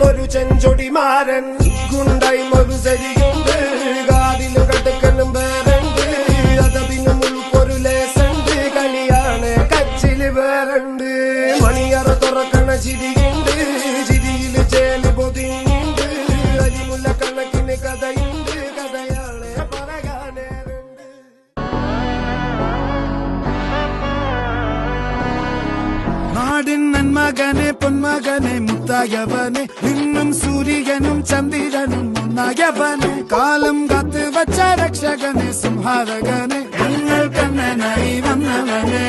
ഒരു ചെഞ്ചൊടിമാരൻ ഗുണ്ടായി മറുസരിയുണ്ട് കാതിലും കടുക്കലും വേറുണ്ട് അതതിനും ഉൾക്കൊരു ലേസുണ്ട് കളിയാണ് കച്ചില് വേറുണ്ട് മണിയറ തുറക്കണ ചിരിയുണ്ട് ചിരിയില് ചേല് പൊതിഞ്ഞുണ്ട് അരിമുല്ല കണക്കിന് കഥയുണ്ട് കഥയാണ് പറയാനേറുണ്ട് നാടിൻ നന്മകനെ പൊന്മകനെ മുത്തായവനെ നിന്നും സൂര്യനും ചന്ദ്രനും ഒന്നായവനെ കാലം കാത്ത് വച്ച രക്ഷകനെ സംഹാരകനെ ഞങ്ങൾ കണ്ണനായി വന്നവനെ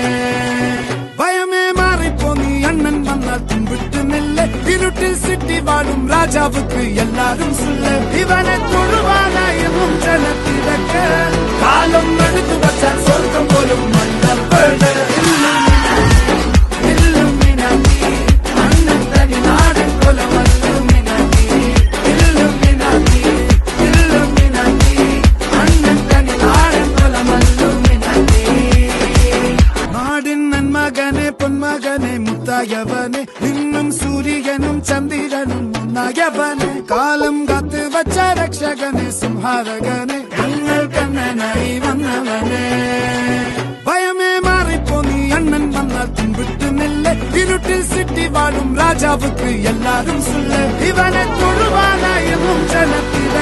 ഭയമേ മാറിപ്പോ നീ അണ്ണൻ വന്നാൽ തുമ്പിട്ടുന്നില്ല ഇരുട്ടിൽ സിറ്റി വാഴും രാജാവുക്ക് എല്ലാരും സുല്ല ഇവനെ തൊഴുവാനായും ജനത്തിരക്ക് കാലം എടുത്തു വച്ചാൽ സ്വർഗം പോലും മണ്ണപ്പെട് പൊന്മകനെ മുത്തായവനെ നിന്നും സൂര്യനും ചന്ദ്രനും ഒന്നായവനെ കാലം കാത്ത് വച്ച രക്ഷകനെ സംഹാരകനെ ഞങ്ങൾ കണ്ണനായി വന്നവനെ ഭയമേ മാറിപ്പോ നീ അണ്ണൻ വന്നാൽ തുമ്പിട്ടുന്നില്ല ഇരുട്ടിൽ സിറ്റി വാഴും രാജാവുക്ക് എല്ലാരും സുല്ല ഇവനെ തൊഴുവാനായും ജനത്തിര